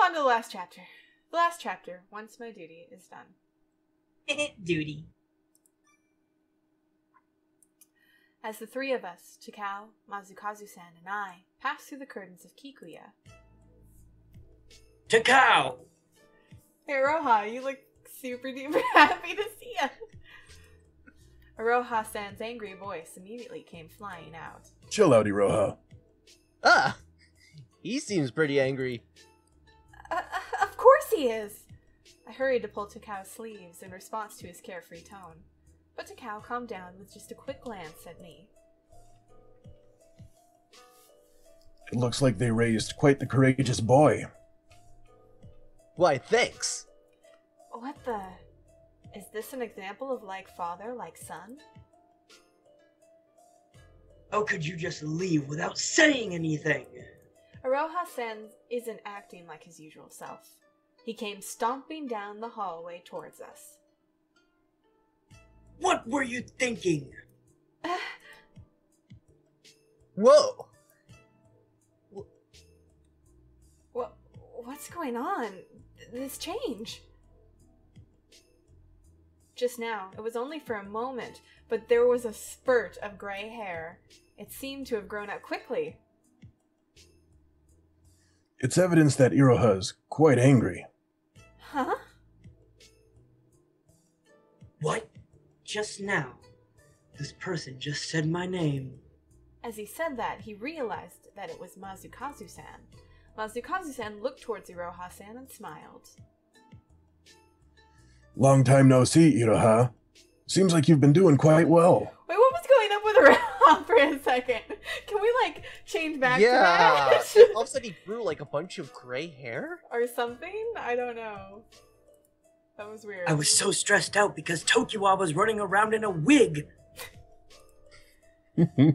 on to the last chapter. The last chapter, once my duty is done. Duty. As the three of us, Takao, Masakazu-san, and I, pass through the curtains of Kikuya. Takao! Hey, Aroha, you look super duper happy to see us. Aroha-san's angry voice immediately came flying out. Chill out, Iroha. Ah! He seems pretty angry. Of course he is! I hurried to pull Takao's sleeves in response to his carefree tone. But Takao calmed down with just a quick glance at me. It looks like they raised quite the courageous boy. Why, thanks. What the... Is this an example of like father, like son? How could you just leave without saying anything? Aroha-san isn't acting like his usual self. He came stomping down the hallway towards us. What were you thinking? Whoa! What's going on? This change? Just now, it was only for a moment, but there was a spurt of gray hair. It seemed to have grown out quickly. It's evidence that Iroha's quite angry. Huh? What? Just now, this person just said my name. As he said that, he realized that it was Masakazu-san. Masakazu-san looked towards Iroha-san and smiled. Long time no see, Iroha. Seems like you've been doing quite well. Wait, what was going up with Iroha for a second? Can we, like, change back to that? All of a sudden he grew, like, a bunch of gray hair? Or something? I don't know. That was weird. I was so stressed out because Tokiwa was running around in a wig.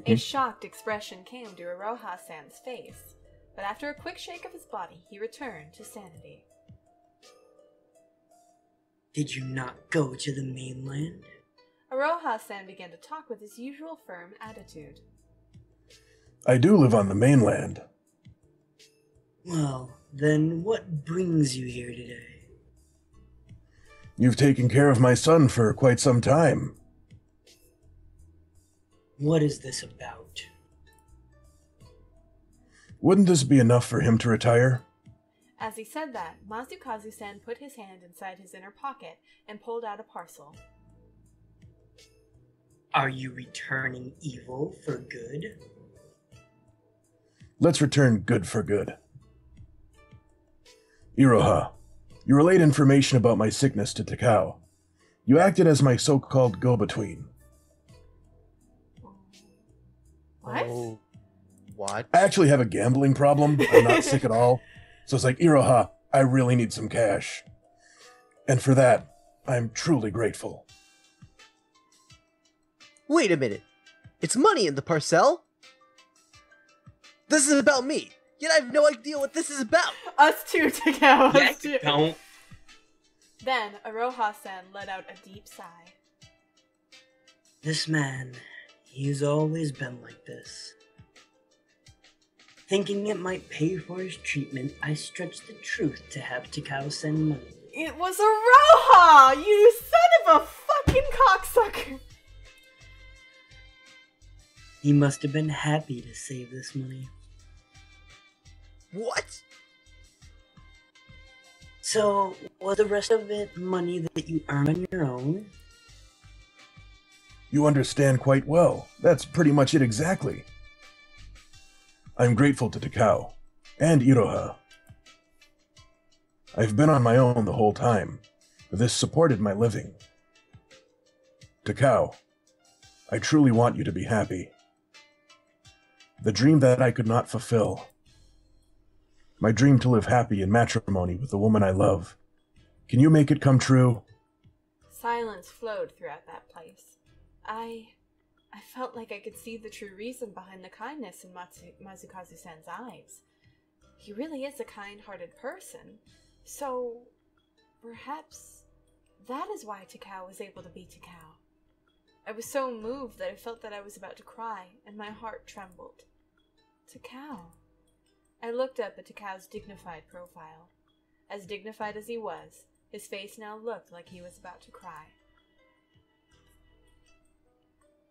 A shocked expression came to Iroha-san's face, but after a quick shake of his body, he returned to sanity. Did you not go to the mainland? Aroha-san began to talk with his usual firm attitude. I do live on the mainland. Well, then what brings you here today? You've taken care of my son for quite some time. What is this about? Wouldn't this be enough for him to retire? As he said that, Masakazu-san put his hand inside his inner pocket and pulled out a parcel. Are you returning evil for good? Let's return good for good. Iroha, you relayed information about my sickness to Takao. You acted as my so-called go-between. What? Oh, what? I actually have a gambling problem. I'm not sick at all. So it's like, Iroha, I really need some cash. And for that, I'm truly grateful. Wait a minute. It's money in the parcel? This is about me, yet I have no idea what this is about. Us too, Takao. Yeah, Us too. you don't. Then, Aroha-san let out a deep sigh. This man, he's always been like this. Thinking it might pay for his treatment, I stretched the truth to have Takao send money. It was Aroha! You son of a fucking cocksucker! He must have been happy to save this money. What? So, was the rest of it money that you earned on your own? You understand quite well. That's pretty much it exactly. I'm grateful to Takao and Iroha. I've been on my own the whole time, but this supported my living. Takao, I truly want you to be happy. The dream that I could not fulfill. My dream to live happy in matrimony with the woman I love. Can you make it come true? Silence flowed throughout that place. I felt like I could see the true reason behind the kindness in Masakazu-san's eyes. He really is a kind-hearted person, so perhaps that is why Takao was able to be Takao. I was so moved that I felt that I was about to cry, and my heart trembled. Takao. I looked up at Takao's dignified profile. As dignified as he was, his face now looked like he was about to cry.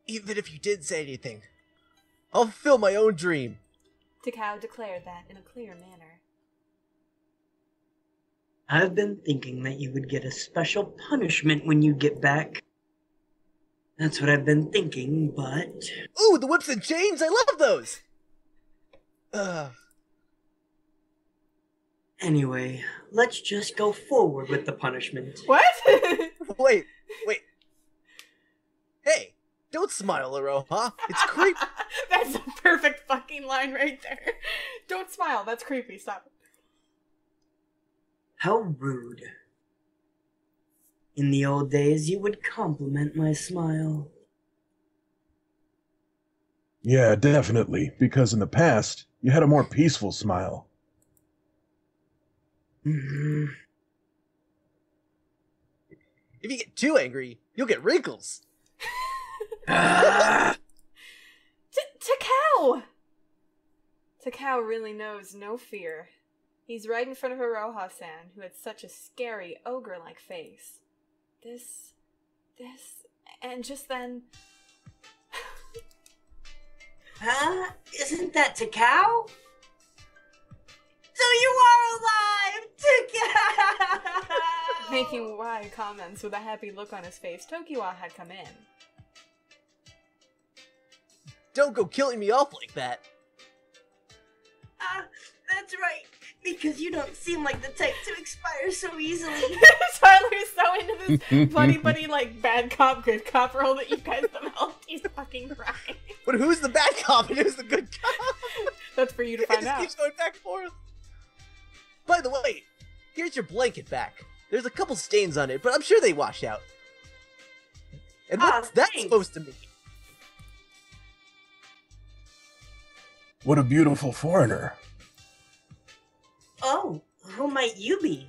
Even if you did say anything, I'll fulfill my own dream. Takao declared that in a clear manner. I've been thinking that you would get a special punishment when you get back. That's what I've been thinking, but... Ooh, the whips and chains! I love those! Anyway, let's just go forward with the punishment. What? Wait. Hey, don't smile, Iroha. It's creepy. That's a perfect fucking line right there. Don't smile, that's creepy, stop. How rude. In the old days, you would compliment my smile. Yeah, definitely, because in the past, you had a more peaceful smile. Mm-hmm. If you get too angry, you'll get wrinkles. Ah! Takao! Takao really knows no fear. He's right in front of Iroha-san, who had such a scary, ogre-like face. This, and just then... Huh? Isn't that Takao? So you are alive, Takao! Making wry comments with a happy look on his face, Tokiwa had come in. Don't go killing me off like that. That's right. Because you don't seem like the type to expire so easily. Tyler's so into this buddy, like, bad cop, good cop role that you guys developed. He's fucking crying. But who's the bad cop and who's the good cop? That's for you to It find just out. keeps going back and forth. By the way, here's your blanket back. There's a couple stains on it, but I'm sure they wash out. And what's that thanks. supposed to mean? What a beautiful foreigner. Oh, who might you be?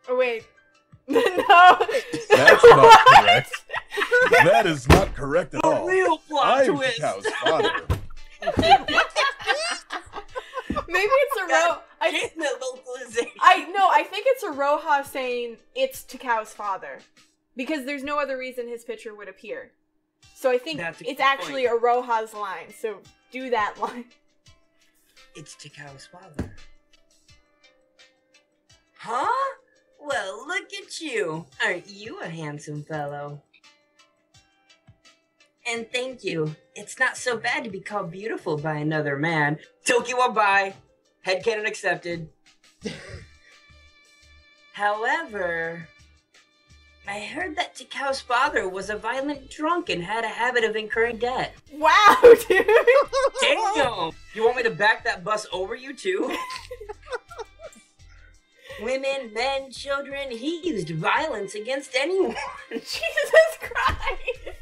Oh, wait. No! That's not correct. That is not correct at A all. real plot I'm twist. Takao's father. Maybe it's a Get the localization. I think it's Iroha saying it's Takao's father. Because there's no other reason his picture would appear. So I think That's a it's good actually Iroha's line, so do that line. It's Takao's father. Huh? Well, look at you. Aren't you a handsome fellow? And thank you. It's not so bad to be called beautiful by another man. Tokiwa bye. Headcanon accepted. However, I heard that Takao's father was a violent drunk and had a habit of incurring debt. Wow, dude! Damn! You want me to back that bus over you too? Women, men, children, he used violence against anyone. Jesus Christ!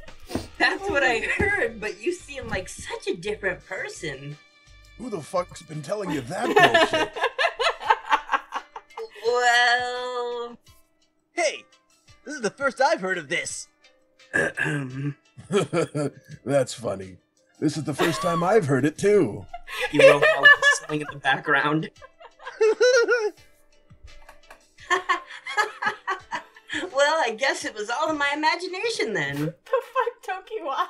That's what I heard, but you seem like such a different person. Who the fuck's been telling you that bullshit? Well... Hey, this is the first I've heard of this. That's funny. This is the first time I've heard it too. You wrote out whistling in the background. Well, I guess it was all in my imagination then. The fuck, Tokiwa?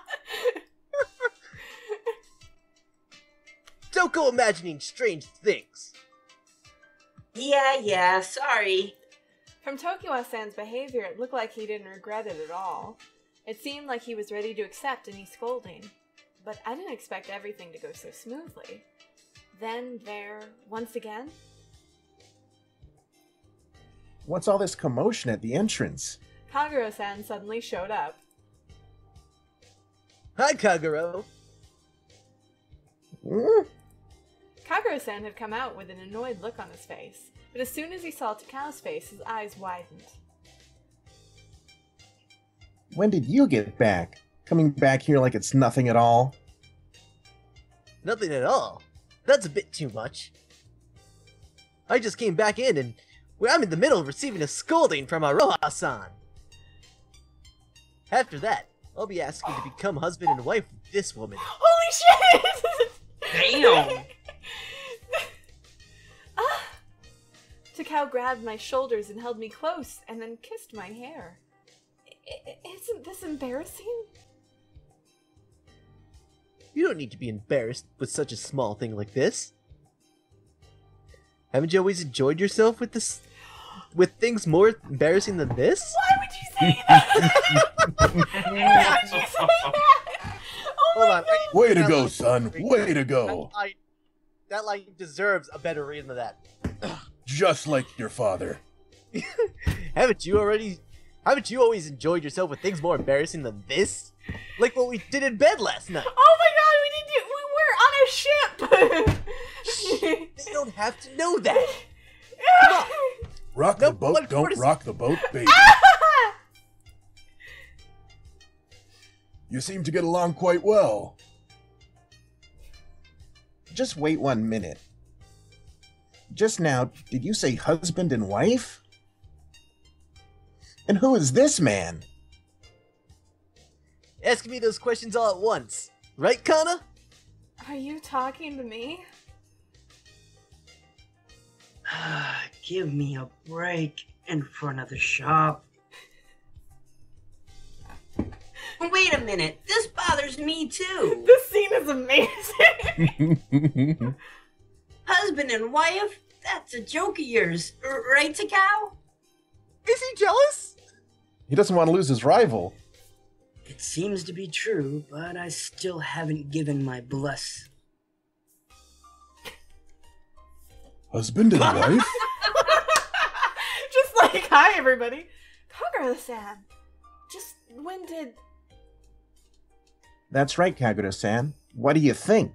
Don't go imagining strange things. Yeah, sorry. From Tokiwa-san's behavior, it looked like he didn't regret it at all. It seemed like he was ready to accept any scolding. But I didn't expect everything to go so smoothly. Then there, once again... What's all this commotion at the entrance? Kaguro-san suddenly showed up. Hi, Kaguro. Hmm? Kaguro-san had come out with an annoyed look on his face, but as soon as he saw Takao's face, his eyes widened. When did you get back? Coming back here like it's nothing at all? Nothing at all. That's a bit too much. I just came back in and I'm in the middle of receiving a scolding from Iroha-san. After that, I'll be asking to become husband and wife with this woman. Holy shit! Damn! Takao grabbed my shoulders and held me close, and then kissed my hair. Isn't this embarrassing? You don't need to be embarrassed with such a small thing like this. Haven't you always enjoyed yourself with things more embarrassing than this? Why would you say that? Why would you say that? Oh Hold my on. God. Way to go, son. Way to go. That line deserves a better reason than that. Just like your father. Haven't you always enjoyed yourself with things more embarrassing than this? Like what we did in bed last night. Oh my God, we were on a ship. They don't have to know that. Come on. Rock the boat, don't rock the boat, baby. You seem to get along quite well. Just wait 1 minute. Just now, did you say husband and wife? And who is this man? Asking me those questions all at once. Right, Kana? Are you talking to me? Give me a break in front of the shop. Wait a minute, this bothers me too. This scene is amazing. Husband and wife? That's a joke of yours, right, Takao? Is he jealous? He doesn't want to lose his rival. It seems to be true, but I still haven't given my bless. Husband and wife? Just like, hi everybody. Kagura-san, just when did... That's right, Kagura-san. What do you think?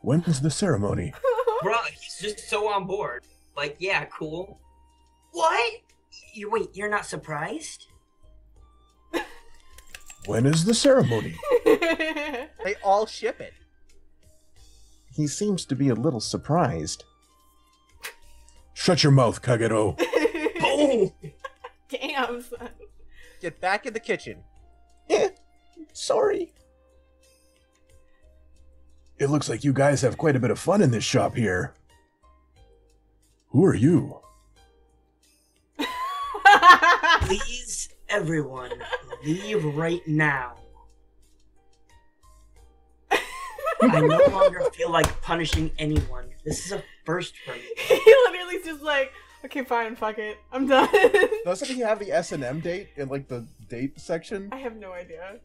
When's the ceremony? Bro, he's just so on board. Like, yeah, cool. What? Wait, you're not surprised? When is the ceremony? They all ship it. He seems to be a little surprised. Shut your mouth, Kagero. Oh! Damn, son. Get back in the kitchen. Sorry. It looks like you guys have quite a bit of fun in this shop here. Who are you? Please, everyone, leave right now. I no longer feel like punishing anyone. This is a first for me. He literally's just like, okay, fine, fuck it. I'm done. Doesn't he have the S&M date in, like, the date section? I have no idea.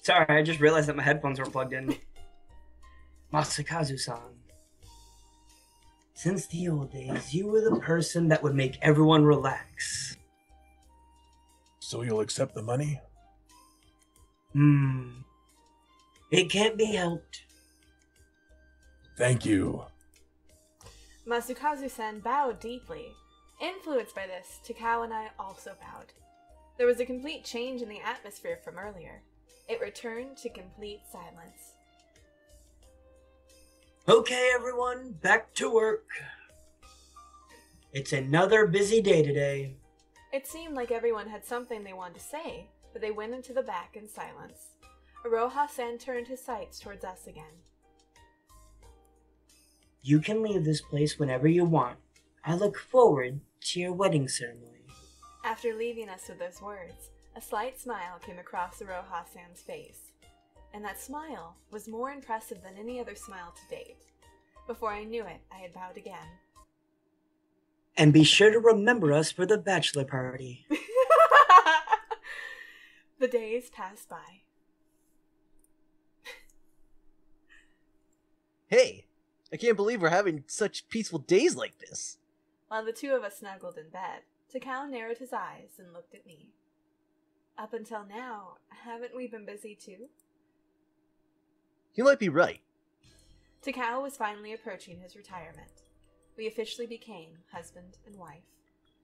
Sorry, I just realized that my headphones were plugged in. Masakazu-san. Since the old days, you were the person that would make everyone relax. So you'll accept the money? It can't be helped. Thank you. Masakazu-san bowed deeply. Influenced by this, Takao and I also bowed. There was a complete change in the atmosphere from earlier. It returned to complete silence. Okay, everyone, back to work. It's another busy day today. It seemed like everyone had something they wanted to say, but they went into the back in silence. Aroha-san turned his sights towards us again. You can leave this place whenever you want. I look forward to your wedding ceremony. After leaving us with those words, a slight smile came across Aroha-san's face. And that smile was more impressive than any other smile to date. Before I knew it, I had bowed again. And be sure to remember us for the bachelor party. The days passed by. Hey, I can't believe we're having such peaceful days like this. While the two of us snuggled in bed, Takao narrowed his eyes and looked at me. Up until now, haven't we been busy too? You might be right. Takao was finally approaching his retirement. We officially became husband and wife.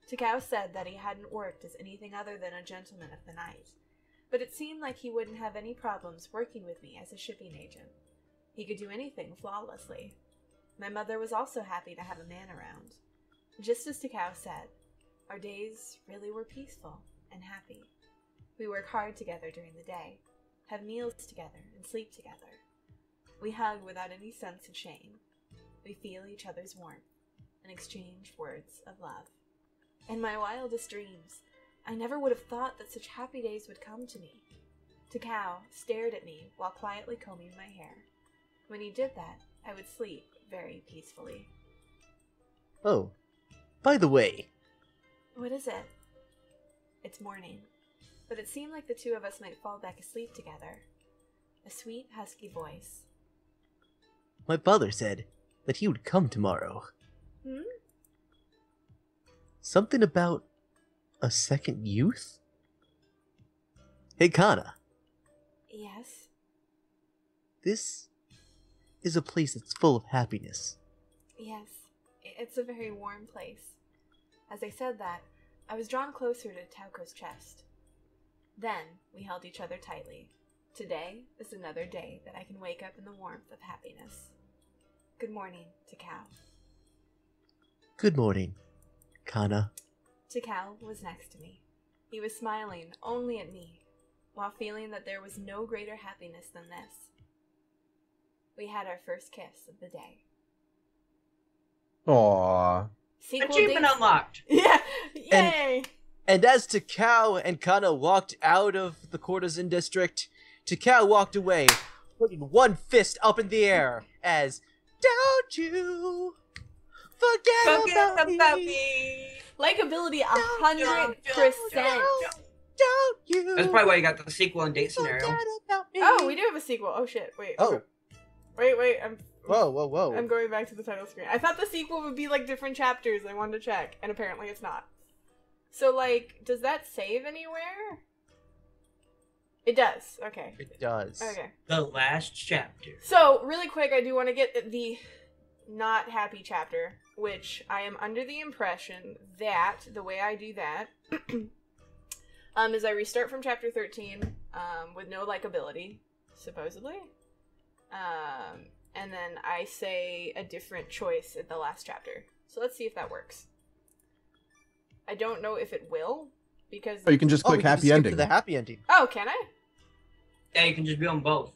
Takao said that he hadn't worked as anything other than a gentleman of the night, but it seemed like he wouldn't have any problems working with me as a shipping agent. He could do anything flawlessly. My mother was also happy to have a man around. Just as Takao said, our days really were peaceful and happy. We work hard together during the day, have meals together, and sleep together. We hug without any sense of shame. We feel each other's warmth and exchange words of love. In my wildest dreams, I never would have thought that such happy days would come to me. Takao stared at me while quietly combing my hair. When he did that, I would sleep very peacefully. Oh, by the way. What is it? It's morning, but it seemed like the two of us might fall back asleep together. A sweet, husky voice. My father said that he would come tomorrow. Hmm? Something about a second youth? Hey, Kana. Yes? This is a place that's full of happiness. Yes. It's a very warm place. As I said that, I was drawn closer to Taoko's chest. Then we held each other tightly. Today is another day that I can wake up in the warmth of happiness. Good morning, Takao. Good morning, Kana. Takao was next to me. He was smiling only at me, while feeling that there was no greater happiness than this. We had our first kiss of the day. Aww. Sequel Achievement dates- unlocked. Yeah! Yay! And as Takao and Kana walked out of the courtesan district, Takao walked away, putting one fist up in the air as, "Don't you forget about me. Likeability 100%. Don't you That's probably why you got the sequel and date forget scenario. about me." Oh, we do have a sequel. Oh shit, wait. Oh. Wait, Whoa. I'm going back to the title screen. I thought the sequel would be like different chapters. I wanted to check, and apparently it's not. So, like, does that save anywhere? It does. Okay. It does. Okay. The last chapter. So, really quick, I do want to get the not happy chapter, which I am under the impression that the way I do that is I restart from chapter 13 with no likability, supposedly. And then I say a different choice at the last chapter. So let's see if that works. I don't know if it will, because... Oh, you can just Oh, click we can happy just skip ending. to the happy ending. Oh, can I? Yeah, you can just be on both.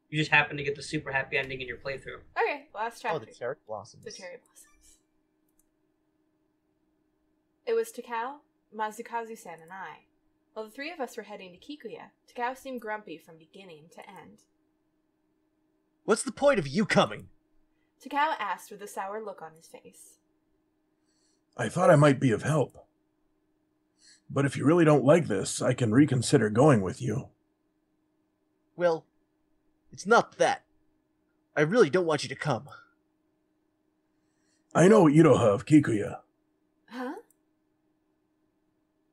You just happen to get the super happy ending in your playthrough. Okay, last chapter. Oh, the cherry blossoms. The cherry blossoms. It was Takao, Masakazu-san, and I. While the three of us were heading to Kikuya, Takao seemed grumpy from beginning to end. What's the point of you coming? Takao asked with a sour look on his face. I thought I might be of help. But if you really don't like this, I can reconsider going with you. Well, it's not that. I really don't want you to come. I know Iroha of Kikuya. Huh?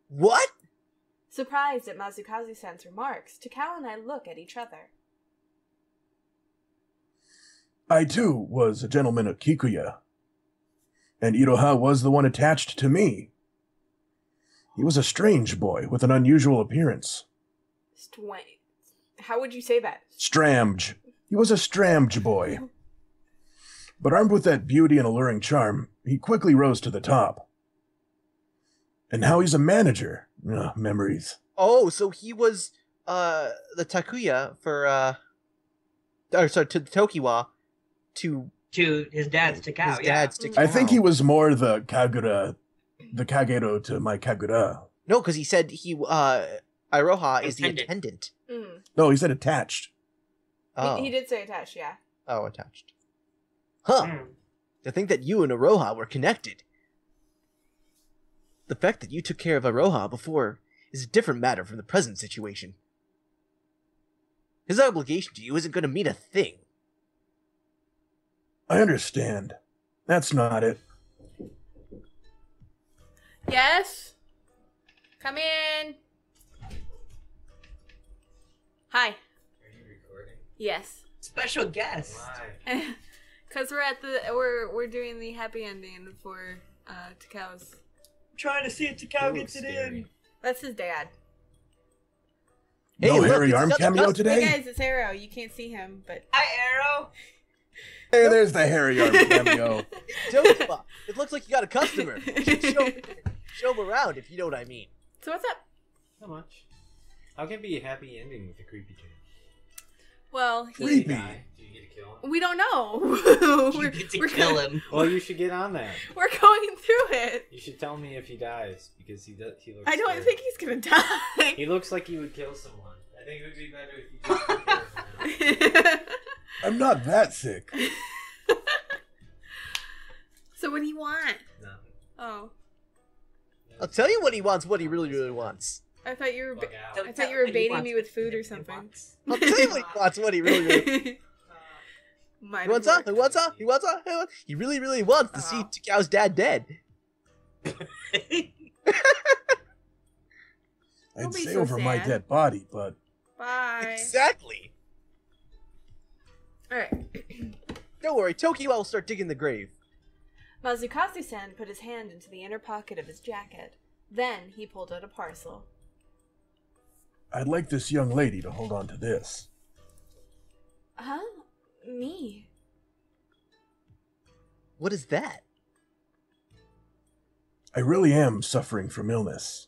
What? Surprised at Masakazu-san's remarks, Takao and I look at each other. I too was a gentleman at Kikuya. And Iroha was the one attached to me. He was a strange boy with an unusual appearance. How would you say that? Stramge. He was a stramge boy. But armed with that beauty and alluring charm, he quickly rose to the top. And now he's a manager. Memories. Oh, so he was, the Takuya for, to Tokiwa to To his dad's Takao, his yeah. dad's Takao. I think he was more the Kagura, the Kagero to my Kagura. No, because he said Iroha is the Attendant. attendant. Mm. No, he said attached. Oh. He did say attached, yeah. Oh, attached. Huh. Mm. To think that you and Iroha were connected. The fact that you took care of Iroha before is a different matter from the present situation. His obligation to you isn't going to mean a thing. I understand. That's not it. Yes? Come in. Hi. Are you recording? Yes. Special guest. Why? Cause we're doing the happy ending for Takao's. I'm trying to see if Takao Ooh, gets it scary. in. That's his dad. Hey, No look, hairy it's arm another cameo customer. today? Hey guys, it's Arrow. You can't see him, but Hi, Arrow. Hey, there's the hairy arm cameo. Tokiwa, it looks like you got a customer. You should show him around if you know what I mean. So what's up? Not much. How can it be a happy ending with a creepy kid? Well, Do you Creepy. die? Do you get to kill him? we don't know. You get to kill him. Well, you should get on that. We're going through it. You should tell me if he dies because he looks. I don't scared. think he's gonna die. He looks like he would kill someone. I think it would be better if you just took care of him. I'm not that sick. So what do you want? Nothing. Oh, I'll tell you what he wants, what he really, really wants. I thought you were. Bug out. I thought you were baiting me with food or something. I'll tell you what he wants, what he really, really Might He wants have up, he wants up, he wants up, he really, really wants to see Takao's dad dead. I'd Don't be say so over my sad. dead body, but Bye. Exactly. All right. Don't worry, Tokyo will start digging the grave. Masakazu-san put his hand into the inner pocket of his jacket. Then he pulled out a parcel. I'd like this young lady to hold on to this. Huh? Me? What is that? I really am suffering from illness.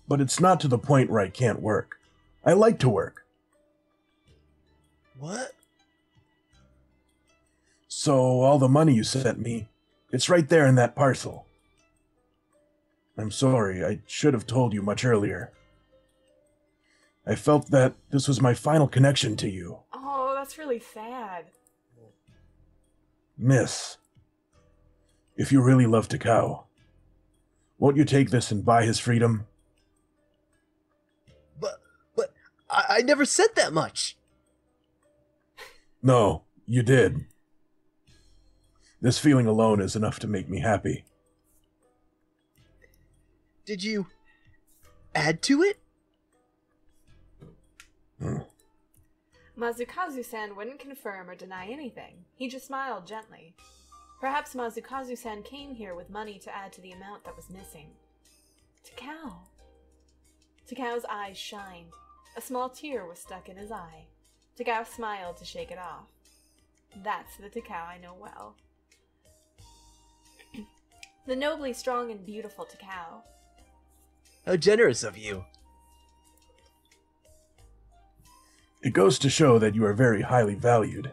But it's not to the point where I can't work. I like to work. What? So all the money you sent me, it's right there in that parcel. I'm sorry, I should have told you much earlier. I felt that this was my final connection to you. Oh, that's really sad. Miss, if you really love Takao, won't you take this and buy his freedom? But I never said that much. No, you did. This feeling alone is enough to make me happy. Did you add to it? Masakazu-san wouldn't confirm or deny anything. He just smiled gently. Perhaps Masakazu-san came here with money to add to the amount that was missing. Takao. Takao's eyes shined. A small tear was stuck in his eye. Takao smiled to shake it off. That's the Takao I know well. The nobly strong and beautiful Takao. How generous of you. It goes to show that you are very highly valued.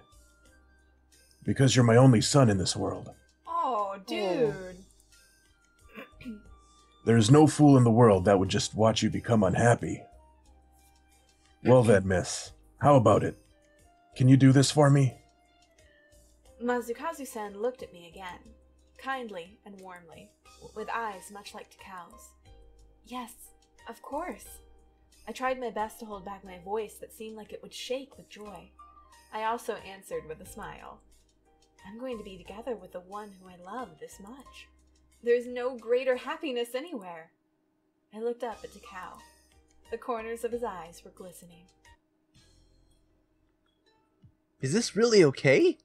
Because you're my only son in this world. Oh, dude. There is no fool in the world that would just watch you become unhappy. Well then, miss, how about it? Can you do this for me? Masakazu-san looked at me again, kindly and warmly, with eyes much like Takao's. Yes, of course. I tried my best to hold back my voice that seemed like it would shake with joy. I also answered with a smile. I'm going to be together with the one who I love this much. There is no greater happiness anywhere. I looked up at Takao. The corners of his eyes were glistening. Is this really okay?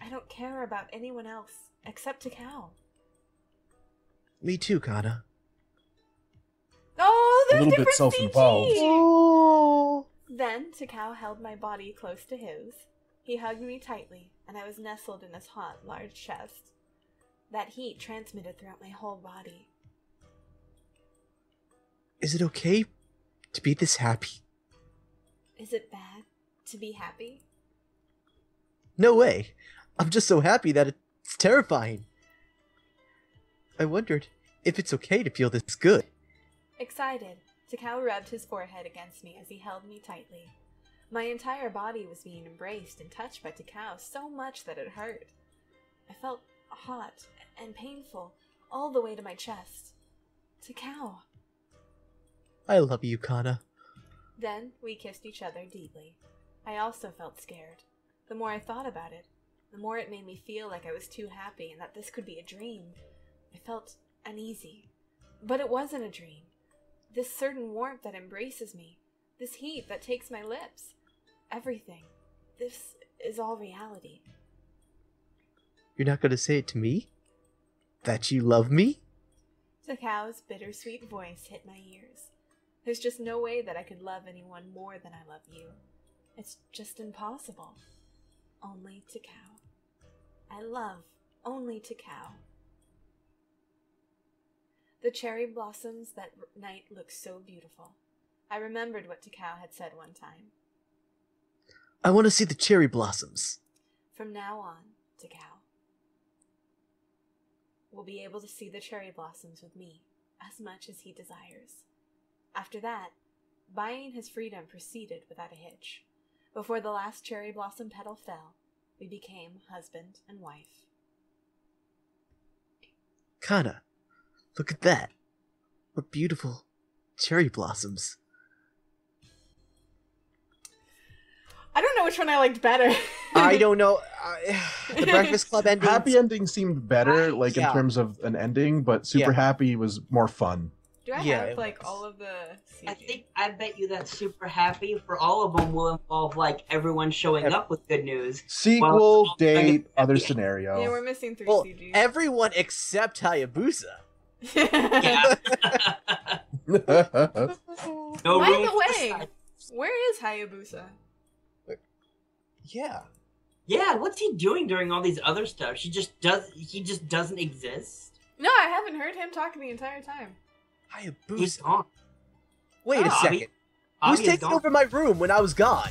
I don't care about anyone else except Takao. Me too, Kana. Oh, A there's little bit different self-involved. CG! Oh. Then Takao held my body close to his. He hugged me tightly, and I was nestled in his hot, large chest. That heat transmitted throughout my whole body. Is it okay to be this happy? Is it bad to be happy? No way. I'm just so happy that it's terrifying. I wondered if it's okay to feel this good. Excited, Takao rubbed his forehead against me as he held me tightly. My entire body was being embraced and touched by Takao so much that it hurt. I felt hot and painful all the way to my chest. Takao. I love you, Kana. Then we kissed each other deeply. I also felt scared. The more I thought about it, the more it made me feel like I was too happy and that this could be a dream. I felt uneasy. But it wasn't a dream. This certain warmth that embraces me, this heat that takes my lips, everything. This is all reality. You're not going to say it to me? That you love me? Takao's bittersweet voice hit my ears. There's just no way that I could love anyone more than I love you. It's just impossible. Only Takao. I love only Takao. The cherry blossoms that night looked so beautiful. I remembered what Takao had said one time. I want to see the cherry blossoms. From now on, Takao will be able to see the cherry blossoms with me as much as he desires. After that, buying his freedom proceeded without a hitch. Before the last cherry blossom petal fell, we became husband and wife. Kana, look at that. What beautiful cherry blossoms. I don't know which one I liked better. I don't know. The Breakfast Club ending. Happy ending seemed better, like in terms of an ending, but Super Happy was more fun. Do I have like all of the CG? I bet you that Super Happy for all of them will involve like everyone showing up with good news. Sequel, date, other scenario. Yeah, we're missing 3 well, CGs. everyone except Hayabusa. Yeah. No By room the for way, side. where is Hayabusa? Yeah. Yeah, what's he doing during all these other stuff? He just doesn't exist. No, I haven't heard him talking the entire time. He's Hayabusa. gone. Wait a Oh, second. Who's Avi is taking gone. over my room when I was gone?